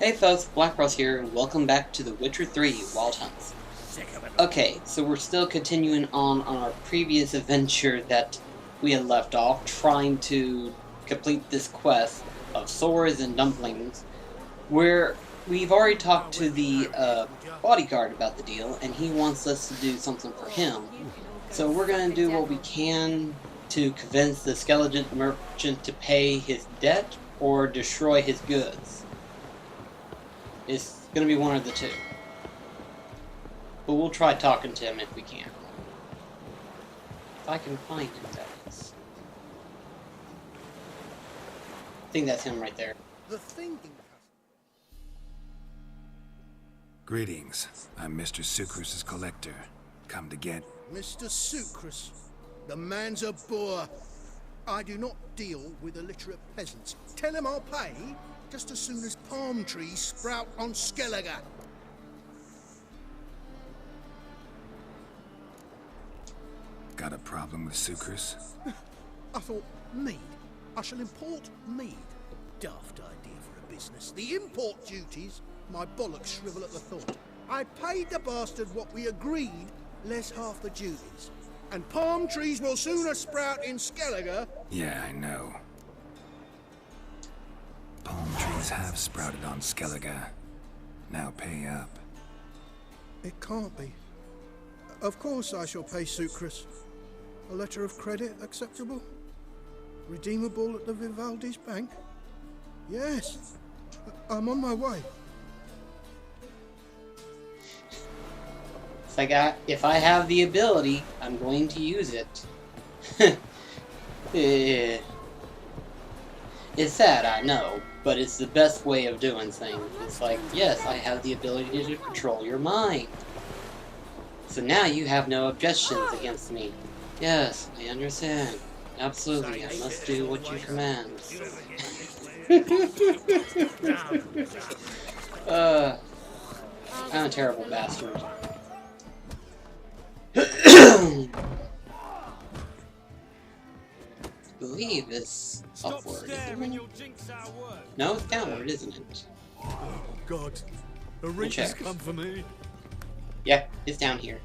Hey folks, BlackCross here, and welcome back to The Witcher 3 Wild Hunts. Okay, so we're still continuing on our previous adventure that we had left off, trying to complete this quest of swords and dumplings, where we've already talked to the bodyguard about the deal, and he wants us to do something for him. So we're going to do what we can to convince the skeleton merchant to pay his debt or destroy his goods. It's going to be one of the two. But we'll try talking to him if we can. If I can find him, that is. I think that's him right there. Greetings. I'm Mr. Sucrus's collector. Come to get... Mr. Sucrus, the man's a boor. I do not deal with illiterate peasants. Tell him I'll pay just as soon as palm trees sprout on Skellige. Got a problem with Sucrus? I thought, mead. I shall import mead. Daft idea for a business. The import duties, my bollocks shrivel at the thought. I paid the bastard what we agreed, less half the duties. And palm trees will sooner sprout in Skellige. Yeah, I know. Palm trees have sprouted on Skellige. Now pay up. It can't be. Of course I shall pay Sucrus. A letter of credit acceptable? Redeemable at the Vivaldi's bank? Yes. I'm on my way. It's like, if I have the ability, I'm going to use it. It's sad, I know, but it's the best way of doing things. It's like, yes, I have the ability to control your mind. So now you have no objections against me. Yes, I understand. Absolutely, I must do what you command. I'm a terrible bastard. I believe it's upward, isn't it? No, it's downward, isn't it? Oh God, the reach has come for me. Yeah, it's down here.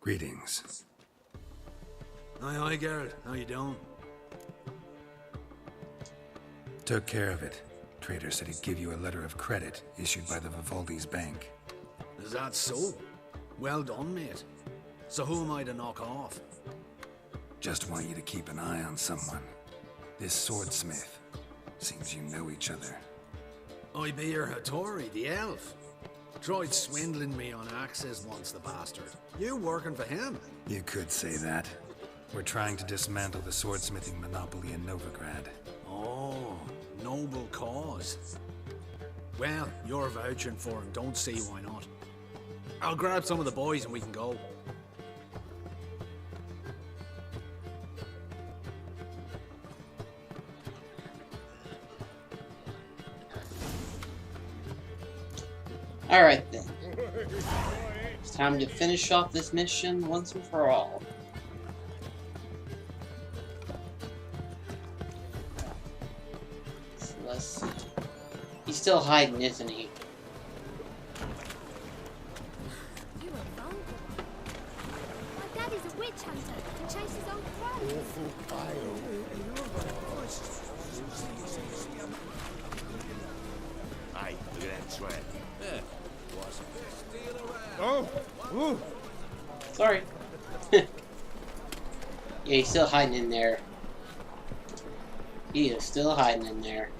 Greetings. Aye, Geralt. How you doing? Took care of it. Trader said he'd give you a letter of credit issued by the Vivaldi's bank. Is that so? Well done, mate. So who am I to knock off? Just want you to keep an eye on someone. This swordsmith. Seems you know each other. I be your Hattori, the elf. Tried swindling me on axes once, the bastard. You working for him? You could say that. We're trying to dismantle the swordsmithing monopoly in Novigrad. Oh, noble cause. Well, you're vouching for him, don't see why not. I'll grab some of the boys and we can go. Alright then. It's time to finish off this mission once and for all. So let's see. He's still hiding, isn't he? You are wrong. My daddy's a witch hunter and chases old crows. Hey, look at that trap. Yeah. Oh! Ooh! Sorry. Yeah, he's still hiding in there. He is still hiding in there.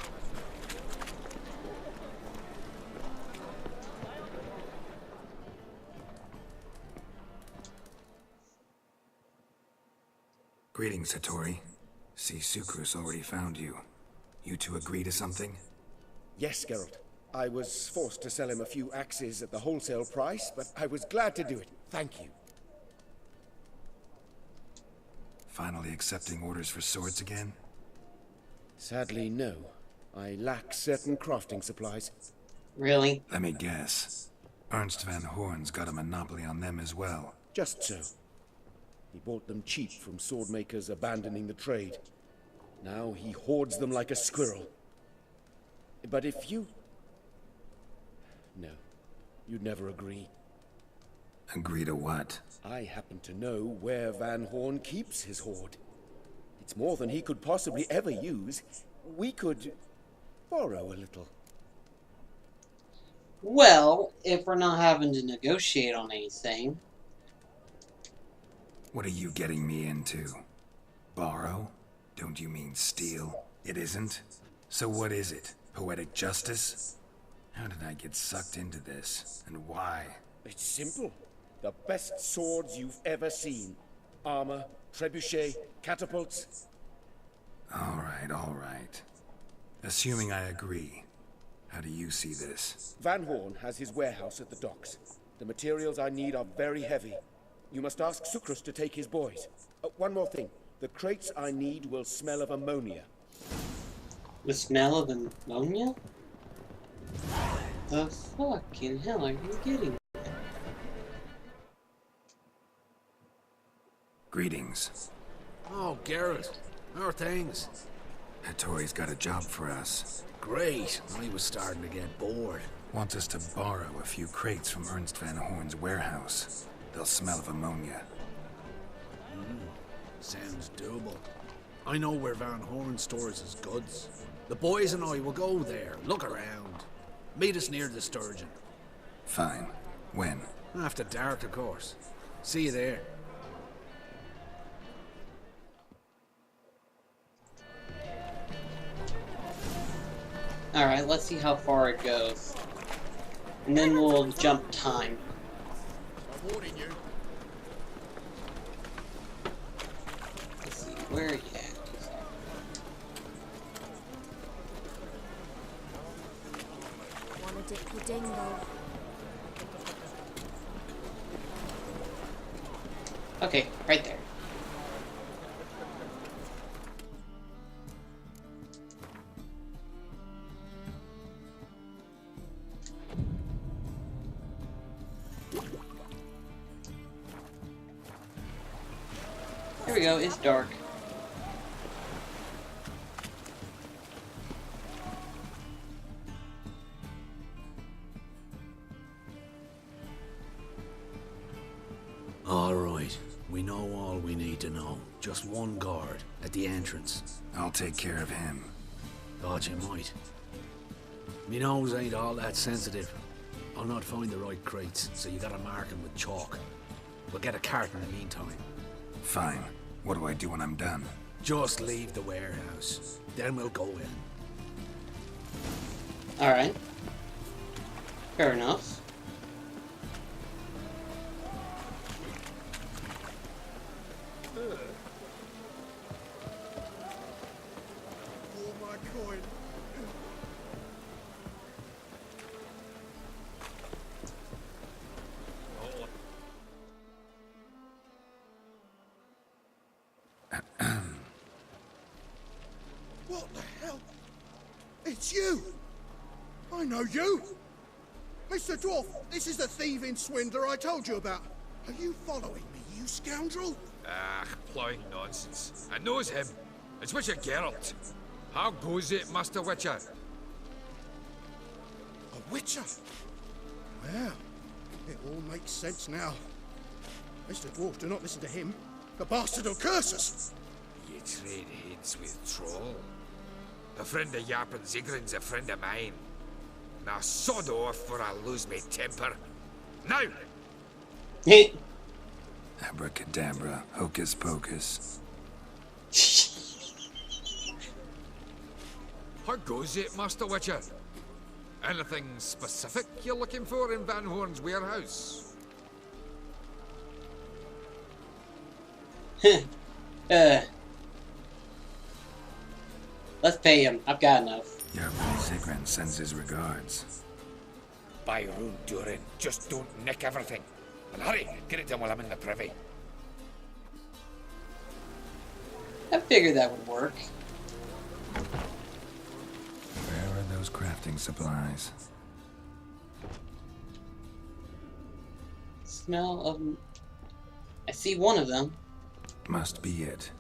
Greetings, Hattori. See, Sucrus already found you. You two agree to something? Yes, Geralt. I was forced to sell him a few axes at the wholesale price, but I was glad to do it. Thank you. Finally accepting orders for swords again? Sadly, no. I lack certain crafting supplies. Really? Let me guess. Ernst van Horn's got a monopoly on them as well. Just so. He bought them cheap from swordmakers abandoning the trade. Now he hoards them like a squirrel. But if you... No, you'd never agree. Agree to what? I happen to know where Van Horn keeps his hoard. It's more than he could possibly ever use. We could borrow a little. Well, if we're not having to negotiate on anything... What are you getting me into? Borrow? Don't you mean steal? It isn't? So what is it? Poetic justice? How did I get sucked into this? And why? It's simple. The best swords you've ever seen. Armor, trebuchet, catapults. All right. Assuming I agree, how do you see this? Van Horn has his warehouse at the docks. The materials I need are very heavy. You must ask Sucrus to take his boys. One more thing. The crates I need will smell of ammonia. The smell of ammonia? The fucking hell are you getting? Greetings. Oh, Geralt. How are things? Hattori's got a job for us. Great. I was starting to get bored. Wants us to borrow a few crates from Ernst Van Horn's warehouse. They'll smell of ammonia. Sounds doable. I know where Van Horn stores his goods. The boys and I will go there, look around. Meet us near the Sturgeon. Fine. When? After dark, of course. See you there. Alright, let's see how far it goes. And then we'll jump time. I'm warning you. Let's see, where are you at? Wanna dip your dingo? Okay, right there. Here we go, it's dark. All right. We know all we need to know. Just one guard at the entrance. I'll take care of him. Thought you might. Me nose ain't all that sensitive. I'll not find the right crates, so you gotta mark them with chalk. We'll get a cart in the meantime. Fine. What do I do when I'm done? Just leave the warehouse. Then we'll go in. Alright. Fair enough. Oh my coin. What the hell? It's you! I know you! Mr. Dwarf, this is the thieving swindler I told you about. Are you following me, you scoundrel? Ah, plowing nonsense. I knows him. It's Witcher Geralt. How goes it, Master Witcher? A witcher? Well, it all makes sense now. Mr. Dwarf, do not listen to him. The bastard will curse us. You trade heads with Troll. A friend of Yarpen Zigrin's a friend of mine. Now sod off or I lose my temper. Now! Hey. Abracadabra, hocus pocus. How goes it, Master Witcher? Anything specific you're looking for in Van Horn's warehouse? Let's pay him. I've got enough. Yarpen Zigran sends his regards. By rule, Durin, just don't nick everything. And hurry, get it done while I'm in the privy. I figured that would work. Where are those crafting supplies? Smell of I see one of them. Must be it.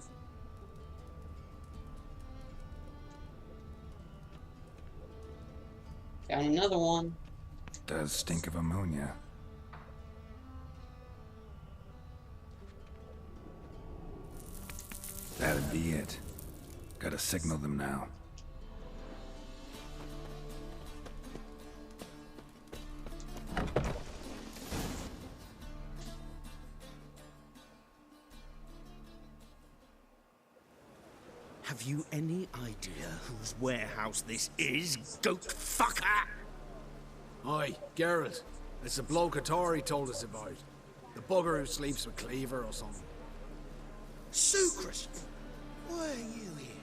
Found another one. Does stink of ammonia. That'd be it. Gotta signal them now. Have you any idea whose warehouse this is, goat fucker? Oi, Geralt. It's the bloke Atari told us about. The bugger who sleeps with Cleaver or something. Sucrus! Why are you here?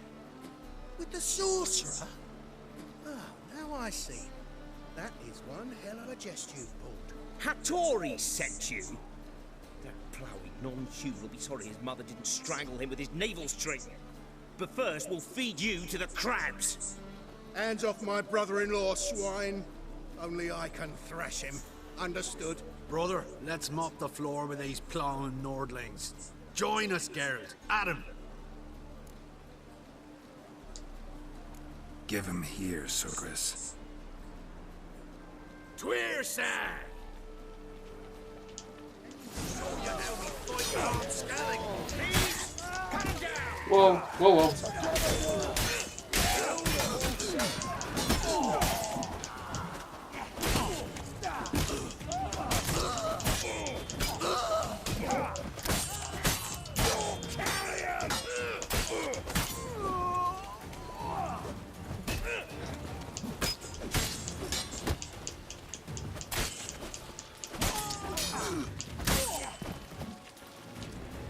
With the sorcerer? Oh, now I see. That is one hell of a jest you've pulled. Hattori sent you? That ploughing non-human will be sorry his mother didn't strangle him with his navel string. But first, we'll feed you to the crabs. Hands off my brother-in-law, swine. Only I can thrash him. Understood? Brother, let's mop the floor with these ploughing Nordlings. Join us, Geralt. Adam. Give him here, Sucrus. Tweer, sir! Whoa, whoa, whoa.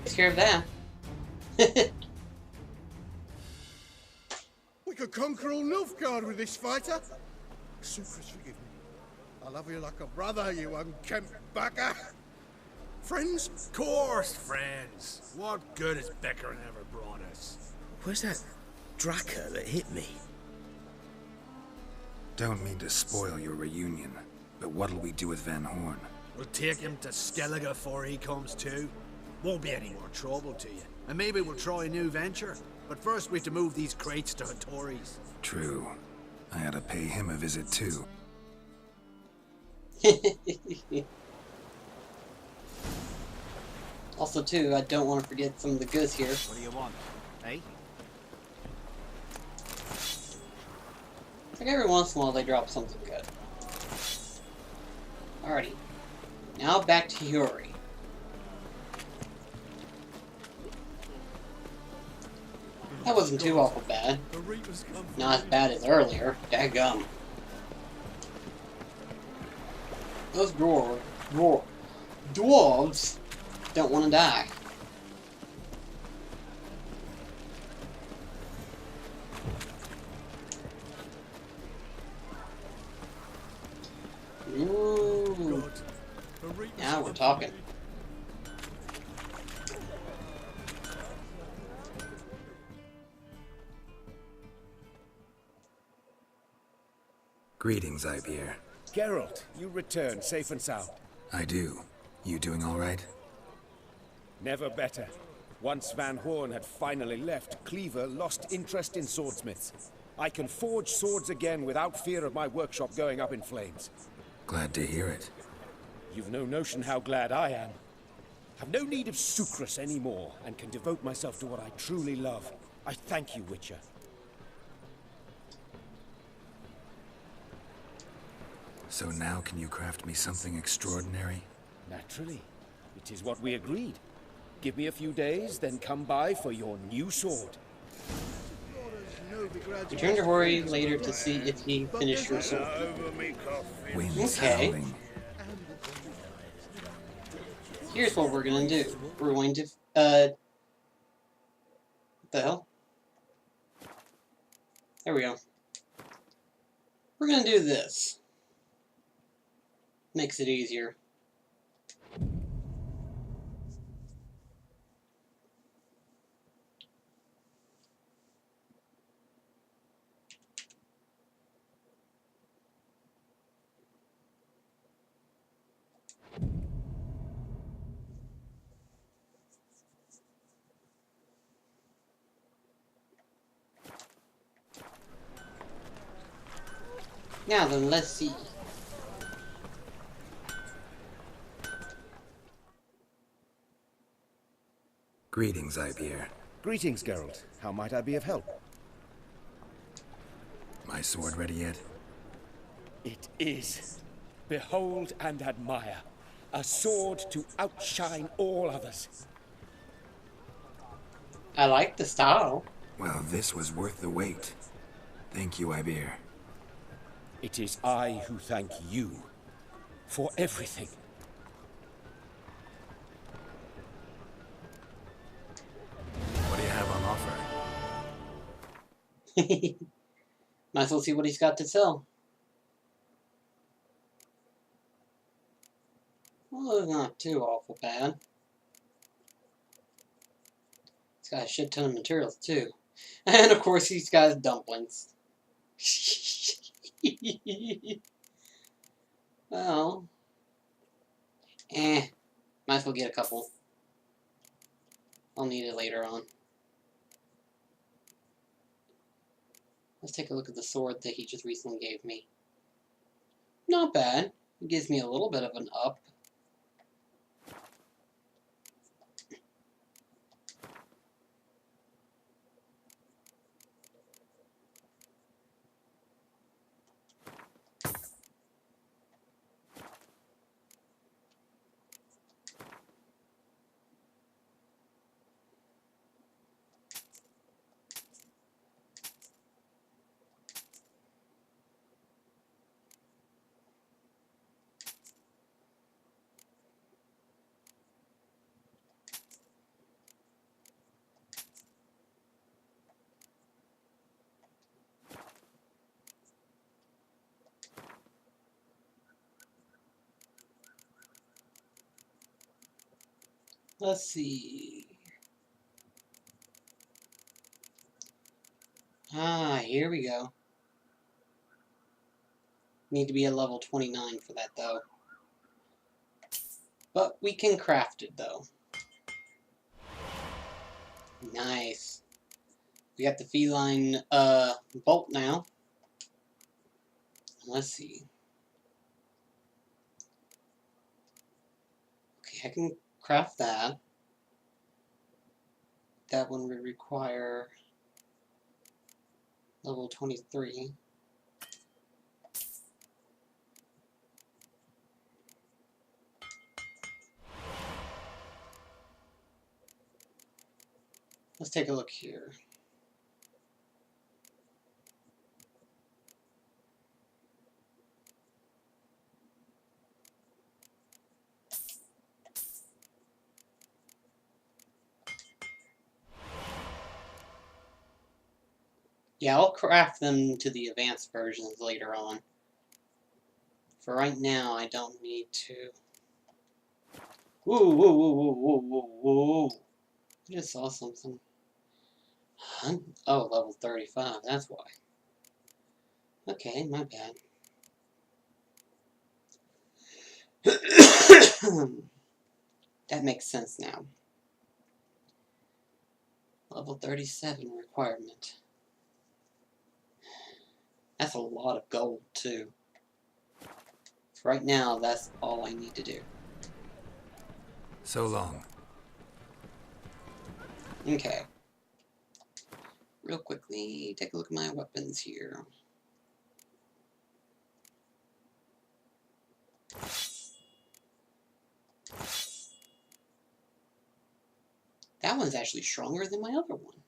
Take care of that. We could conquer all Nilfgaard with this fighter. Sucrus, forgive me. I love you like a brother, you unkempt bugger. Friends? Course, friends. What good has Becker ever brought us? Where's that Draka that hit me? Don't mean to spoil your reunion, but what'll we do with Van Horn? We'll take him to Skellige before he comes to. Won't be any more trouble to you. And maybe we'll try a new venture. But first we have to move these crates to Hattori's. True. I ought to pay him a visit too. Also, too, I don't want to forget some of the goods here. What do you want, eh? Like every once in a while, they drop something good. Alrighty. Now back to Yuri. That wasn't too awful bad. Not as bad as earlier. Daggum. Those dwarves don't want to die. Ooh. Now we're talking. Greetings, Ibeer. Geralt, you return safe and sound. I do. You doing all right? Never better. Once Van Horn had finally left, Cleaver lost interest in swordsmiths. I can forge swords again without fear of my workshop going up in flames. Glad to hear it. You've no notion how glad I am. I've no need of Sucrus anymore, and can devote myself to what I truly love. I thank you, Witcher. So now can you craft me something extraordinary? Naturally. It is what we agreed. Give me a few days, then come by for your new sword. Return to Hori later to see if he finished your sword. Wind's Okay. howling. Here's what we're gonna do. We're going to, what the hell? There we go. We're gonna do this. Makes it easier. Now then, let's see. Greetings, Ibeer. Greetings, Geralt. How might I be of help? My sword ready yet? It is. Behold and admire. A sword to outshine all others. I like the style. Well, this was worth the wait. Thank you, Ibeer. It is I who thank you for everything. What do you have on offer? Might as well see what he's got to sell. Well, it's not too awful bad. He's got a shit ton of materials, too. And, of course, he's got his dumplings. Well. Might as well get a couple. I'll need it later on. Let's take a look at the sword that he just recently gave me. Not bad. It gives me a little bit of an up. Let's see. Ah, here we go. Need to be a level 29 for that, though. But we can craft it, though. Nice. We got the feline, bolt now. Let's see. Okay, I can craft that. That one would require level 23. Let's take a look here. Yeah, I'll craft them to the advanced versions later on. For right now, I don't need to. Whoa, whoa, whoa, whoa, whoa, whoa, whoa. I just saw something. Huh? Oh, level 35, that's why. Okay, my bad. That makes sense now. Level 37 requirement. That's a lot of gold, too. For right now, that's all I need to do. So long. Okay. Real quickly, take a look at my weapons here. That one's actually stronger than my other one.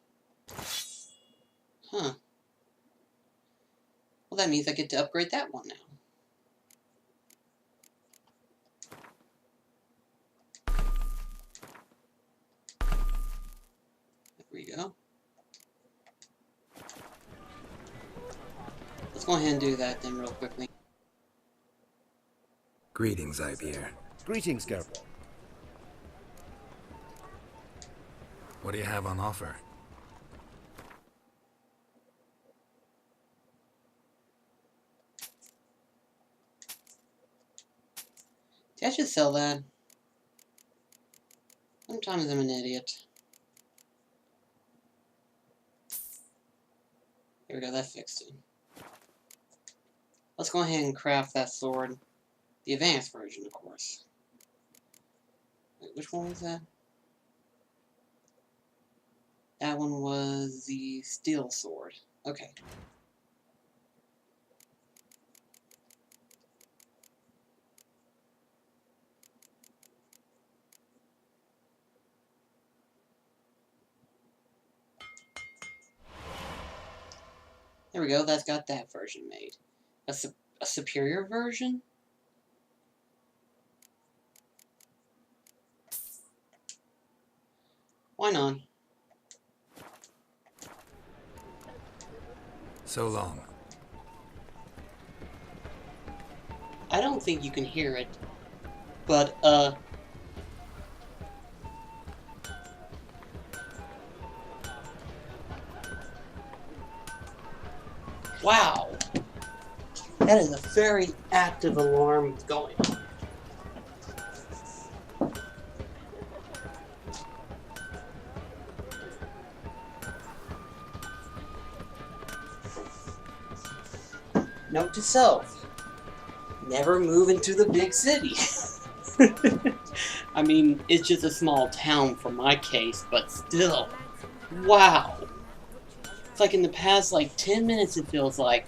Huh. Well, that means I get to upgrade that one now. There we go. Let's go ahead and do that then real quickly. Greetings, Ibeer. Greetings, Geralt. What do you have on offer? Did I just sell that? Sometimes I'm an idiot. Here we go, that fixed it. Let's go ahead and craft that sword. The advanced version, of course. Wait, which one was that? That one was the steel sword. Okay. There we go, that's got that version made. A superior version? Why not? So long. I don't think you can hear it, but, wow! That is a very active alarm going on. Note to self, never move into the big city. I mean, it's just a small town for my case, but still, wow. It's like in the past, like, 10 minutes it feels like,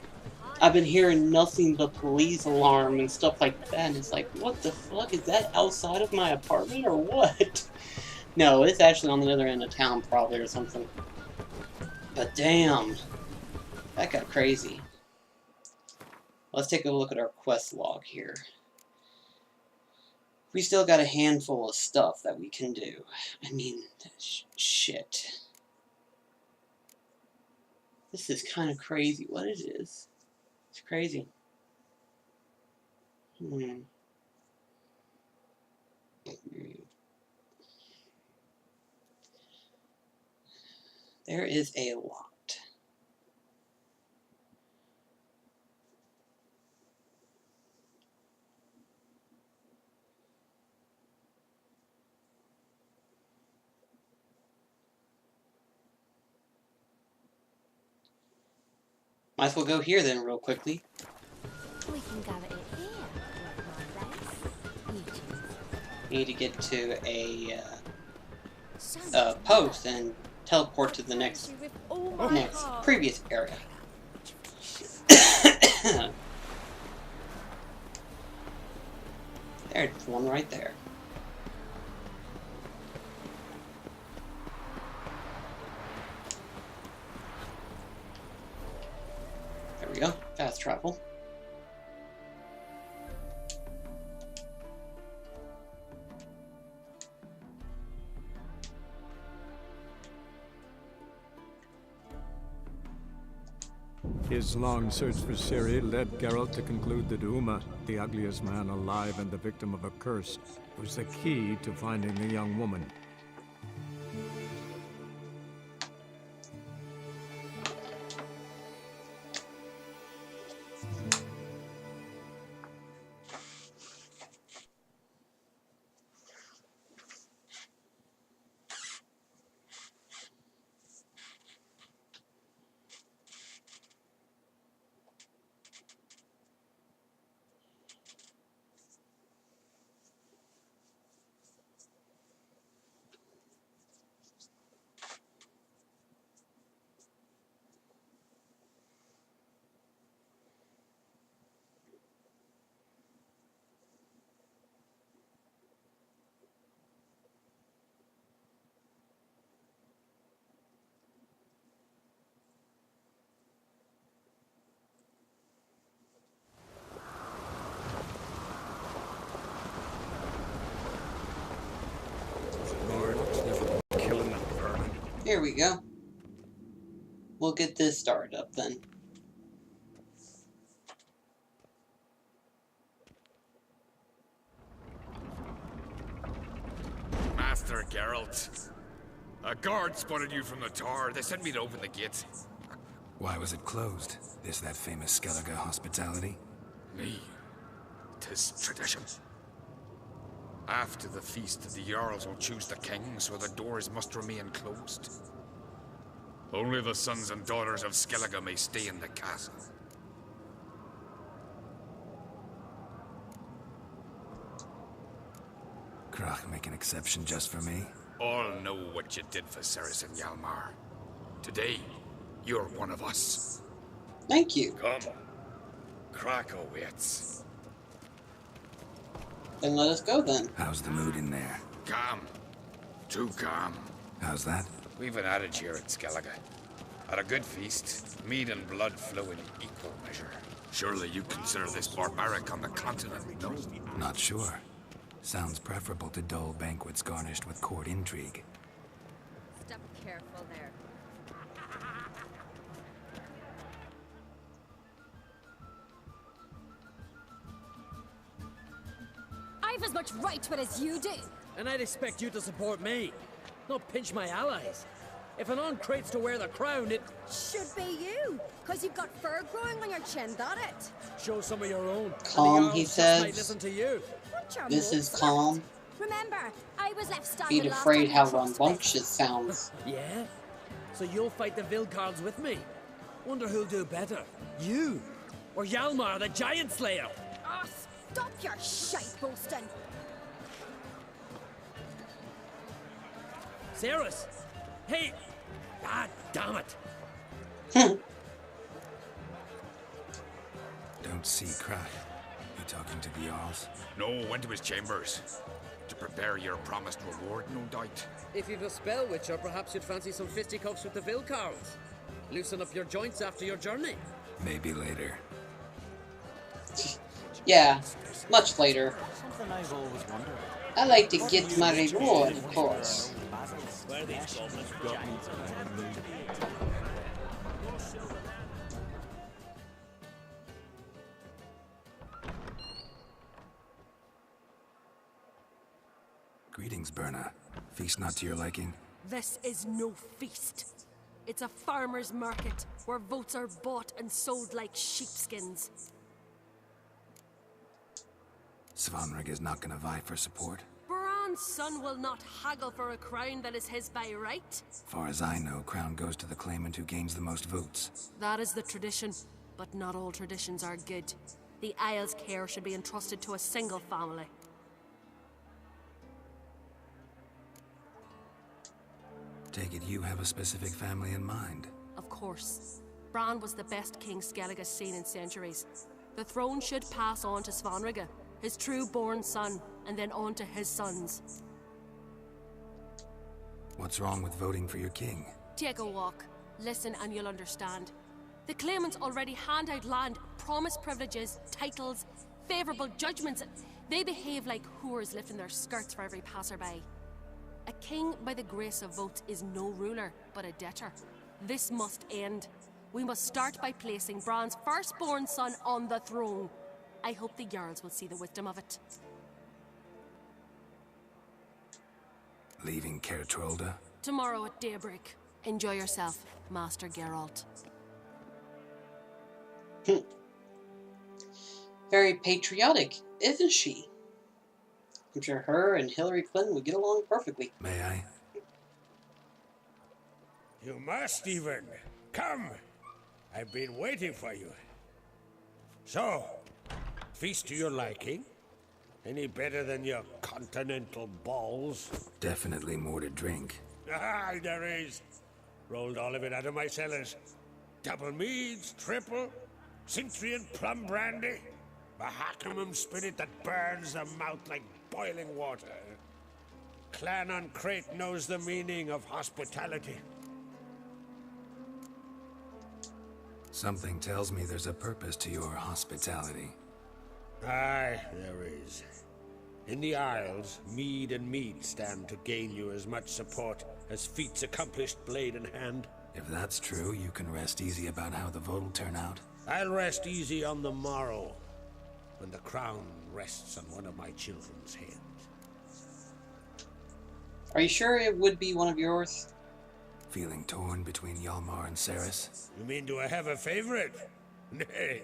I've been hearing nothing but police alarm and stuff like that, and it's like, what the fuck, is that outside of my apartment, or what? No, it's actually on the other end of town, probably, or something. But damn, that got crazy. Let's take a look at our quest log here. We still got a handful of stuff that we can do. I mean, shit. This is kind of crazy what it is. It's crazy. There is a lot. Might as well go here then, real quickly. We can gather it here. My place. We need to get to a post and teleport to the next previous area. There's one right there. There we go. Fast travel. His long search for Ciri led Geralt to conclude that Uma, the ugliest man alive and the victim of a curse, was the key to finding the young woman. Here we go. We'll get this started up then. Master Geralt, a guard spotted you from the tower. They sent me to open the gate. Why was it closed? Is that famous Skellige hospitality? Me. 'Tis tradition. After the feast, the Jarls will choose the king, so the doors must remain closed. Only the sons and daughters of Skellige may stay in the castle. Krach make an exception just for me? All know what you did for Ceres and Hjalmar. Today, you're one of us. Thank you. Come. Krach awaits. Then let us go then. How's the mood in there? Calm. Too calm. How's that? We've an adage here at Skellige. At a good feast, meat and blood flow in equal measure. Surely you consider this barbaric on the continent, no? Not sure. Sounds preferable to dull banquets garnished with court intrigue. Step careful there. I've as much right to it as you do. And I'd expect you to support me, not pinch my allies. If an uncrate's to wear the crown, it should be you, because you've got fur growing on your chin, that it? Show some of your own. Calm, he says. Might listen to you. This is calm. Remember, I was left standing. Be afraid how rambunctious sounds. Yeah? So you'll fight the Vilcards with me? Wonder who'll do better, you or Hjalmar the Giant Slayer? Oh, stop your shite boasting. Ceres! Hey! Ah, damn it! Don't see Krach. You talking to the Jarls? No, went to his chambers. To prepare your promised reward, no doubt. If you've a spell witcher, perhaps you'd fancy some fisticuffs with the Vilcards. Loosen up your joints after your journey. Maybe later. Yeah, much later. Something I've always wondered. I like to get my reward, of course. Greetings, Berna. Feast not to your liking? This is no feast. It's a farmer's market, where votes are bought and sold like sheepskins. Svanrig is not gonna vie for support? Bran's son will not haggle for a crown that is his by right. Far as I know, crown goes to the claimant who gains the most votes. That is the tradition, but not all traditions are good. The Isle's care should be entrusted to a single family. Take it you have a specific family in mind? Of course. Bran was the best king Skellige has seen in centuries. The throne should pass on to Svanrige, his true-born son, and then on to his sons. What's wrong with voting for your king? Take a walk. Listen and you'll understand. The claimants already hand out land, promise privileges, titles, favourable judgments. They behave like whores lifting their skirts for every passerby. A king by the grace of votes is no ruler, but a debtor. This must end. We must start by placing Bran's firstborn son on the throne. I hope the Jarls will see the wisdom of it. Leaving Caer Trolda? Tomorrow at daybreak. Enjoy yourself, Master Geralt. Very patriotic, isn't she? I'm sure her and Hillary Clinton would get along perfectly. May I? You must, even. Come. I've been waiting for you. So, feast to your liking? Any better than your continental balls? Definitely more to drink. Ah, there is. Rolled all of it out of my cellars. Double meads, triple, Cintrian plum brandy, Mahakimum spirit that burns the mouth like boiling water. Clan on Crate knows the meaning of hospitality. Something tells me there's a purpose to your hospitality. Aye, there is. In the Isles, mead and mead stand to gain you as much support as feats accomplished blade in hand. If that's true, you can rest easy about how the vote will turn out. I'll rest easy on the morrow, when the crown rests on one of my children's heads. Are you sure it would be one of yours? Feeling torn between Hjalmar and Ceres? You mean, do I have a favorite? Nay.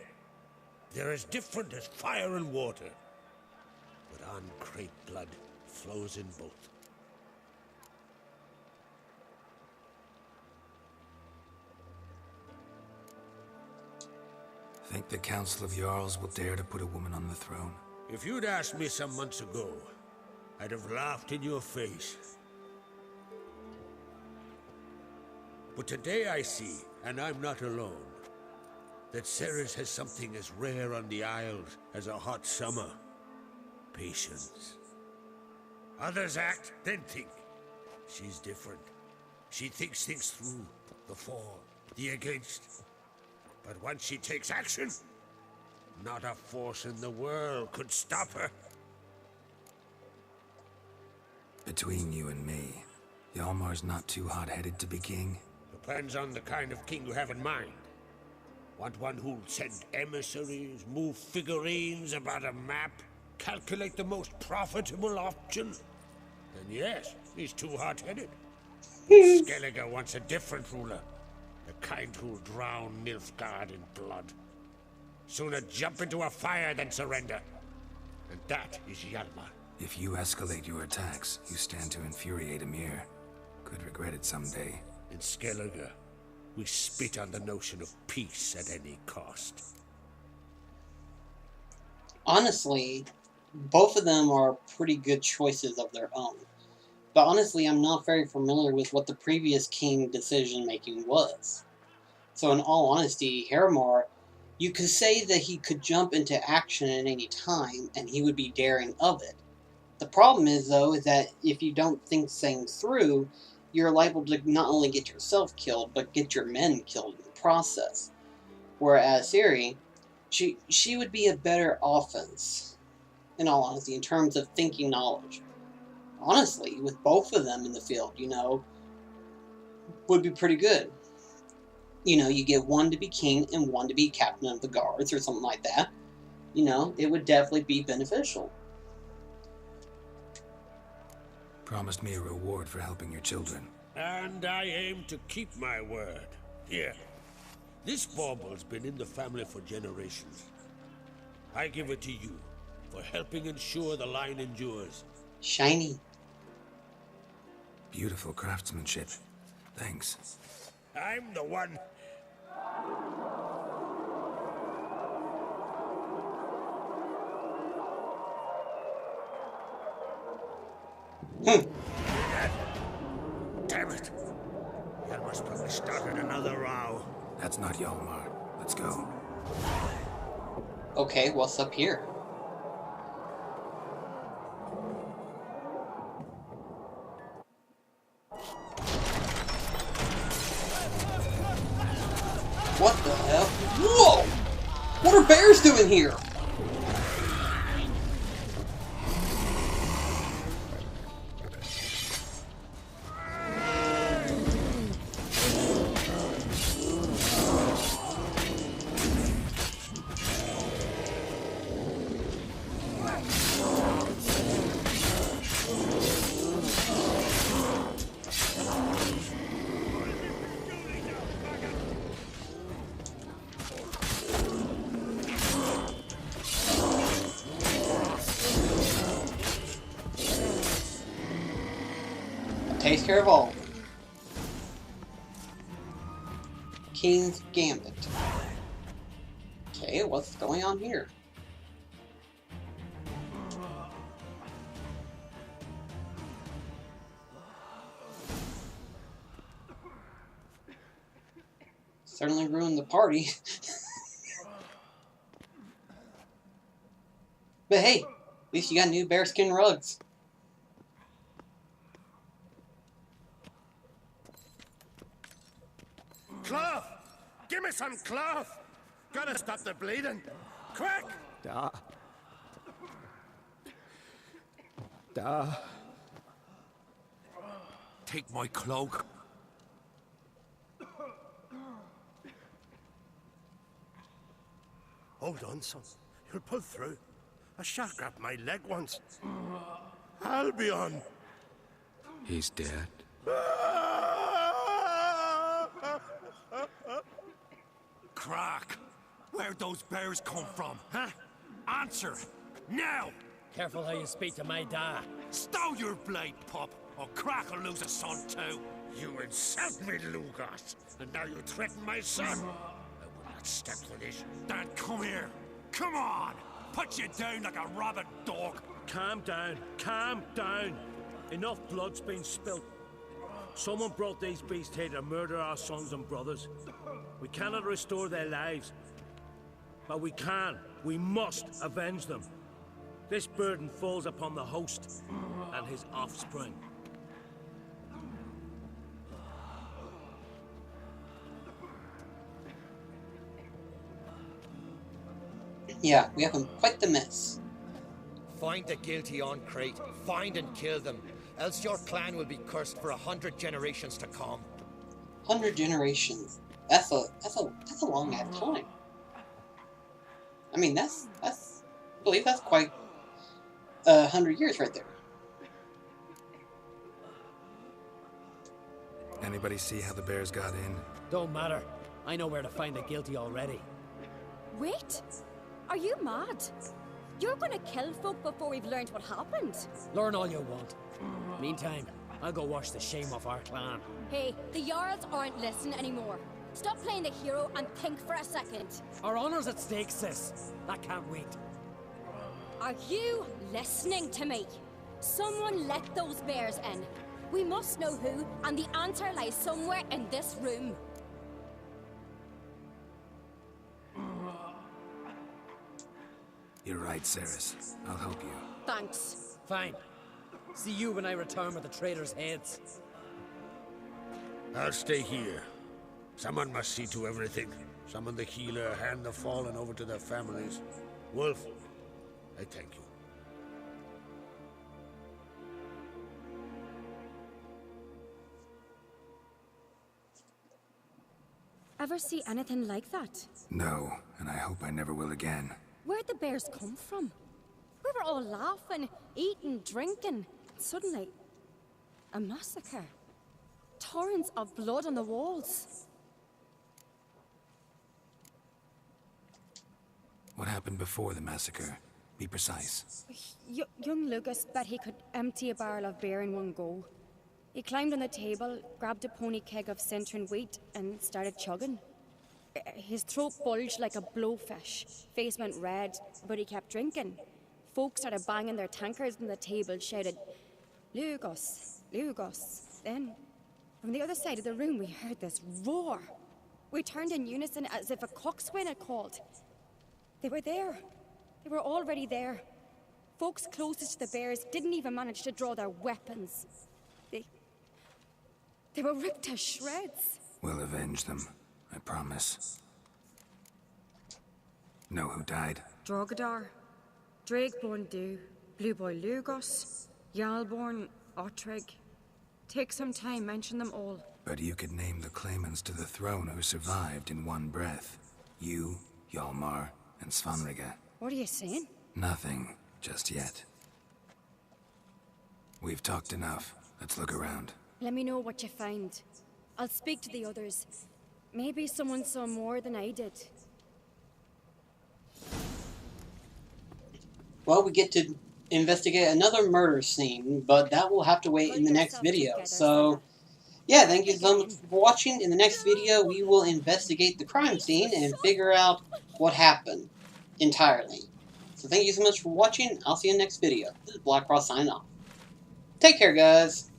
They're as different as fire and water. But on Crate blood flows in both. Think the Council of Jarls will dare to put a woman on the throne? If you'd asked me some months ago, I'd have laughed in your face. But today I see, and I'm not alone, that Ceres has something as rare on the Isles as a hot summer. Patience. Others act, then think. She's different. She thinks things through, the for, the against. But once she takes action, not a force in the world could stop her. Between you and me, Hjalmar's not too hot-headed to be king? Depends on the kind of king you have in mind. Want one who'll send emissaries, move figurines about a map, calculate the most profitable option? Then yes, he's too hot-headed. Skellige wants a different ruler. The kind who'll drown Nilfgaard in blood. Sooner jump into a fire than surrender. And that is Hjalmar. If you escalate your attacks, you stand to infuriate Emir. Could regret it someday. In Skellige, we spit on the notion of peace at any cost. Honestly, both of them are pretty good choices of their own. But honestly, I'm not very familiar with what the previous king decision-making was. So in all honesty, Hjalmar, you could say that he could jump into action at any time, and he would be daring of it. The problem is, though, is that if you don't think things through, you're liable to not only get yourself killed, but get your men killed in the process. Whereas Ciri, she would be a better offense, in all honesty, in terms of thinking knowledge. Honestly, with both of them in the field, you know, would be pretty good. You know, you get one to be king and one to be captain of the guards or something like that. You know, it would definitely be beneficial. Promised me a reward for helping your children. And I aim to keep my word. Here. This bauble's been in the family for generations. I give it to you for helping ensure the line endures. Shiny. Beautiful craftsmanship. Thanks. I'm the one. Damn it! Hjalmar's probably started another row. That's not Hjalmar. Let's go. Okay, what's up here? What the hell? Whoa! What are bears doing here? Takes care of all of them. King's Gambit. Okay, what's going on here? Certainly ruined the party. But hey, at least you got new bearskin rugs. Cloth! Give me some cloth! Gotta stop the bleeding! Quick! Take my cloak. Hold on, son. You'll pull through. A shark grabbed my leg once. Albion! He's dead. Crack! Where'd those bears come from, huh? Answer! Now! Careful how you speak to my dad. Stow your blade, pup, or Crack will lose a son too. You insult me, Lugos, and now you threaten my son. I will not step for this. Then come here. Come on! Put you down like a rabid dog. calm down. Calm down. Enough blood's been spilt. Someone brought these beasts here to murder our sons and brothers. We cannot restore their lives. But we can. We must avenge them. This burden falls upon the host and his offspring. Yeah, we have quite the mess. Find the guilty on Crate. Find and kill them. Else your clan will be cursed for 100 generations to come. 100 generations. That's a long ass time. I mean, I believe that's quite 100 years right there. Anybody see how the bears got in? Don't matter. I know where to find the guilty already. Wait! Are you mad? You're gonna kill folk before we've learned what happened. Learn all you want. Meantime, I'll go wash the shame off our clan. Hey, the Jarls aren't listening anymore. Stop playing the hero and think for a second. Our honor's at stake, sis. That can't wait. Are you listening to me? Someone let those bears in. We must know who, and the answer lies somewhere in this room. You're right, Ceres. I'll help you. Thanks. Fine. See you when I return with the traitors' heads. I'll stay here. Someone must see to everything. Summon the healer, hand the fallen over to their families. Wolf, I thank you. Ever see anything like that? No, and I hope I never will again. Where'd the bears come from? We were all laughing, eating, drinking. Suddenly, a massacre. Torrents of blood on the walls. What happened before the massacre? Be precise. Young Lucas bet he could empty a barrel of beer in one go. He climbed on the table, grabbed a pony keg of Centron wheat, and started chugging. His throat bulged like a blowfish. Face went red, but he kept drinking. Folks started banging their tankards on the table, shouted, "Lugos, Lugos." Then, from the other side of the room, we heard this roar. We turned in unison as if a coxswain had called. They were there. They were already there. Folks closest to the bears didn't even manage to draw their weapons. They were ripped to shreds. We'll avenge them, I promise. Know who died? Drogadar, Drakeborn Du, Blue Boy Lugos, Jarlborn, Ottrig. Take some time, mention them all. But you could name the claimants to the throne who survived in one breath. You, Hjalmar, and Svanrige. What are you saying? Nothing, just yet. We've talked enough. Let's look around. Let me know what you find. I'll speak to the others. Maybe someone saw more than I did. Well, we get to investigate another murder scene, but that will have to wait in the next video. So, yeah, thank you so much for watching. In the next video, we will investigate the crime scene and figure out what happened entirely. So thank you so much for watching. I'll see you in the next video. This is BlackCross signing off. Take care, guys.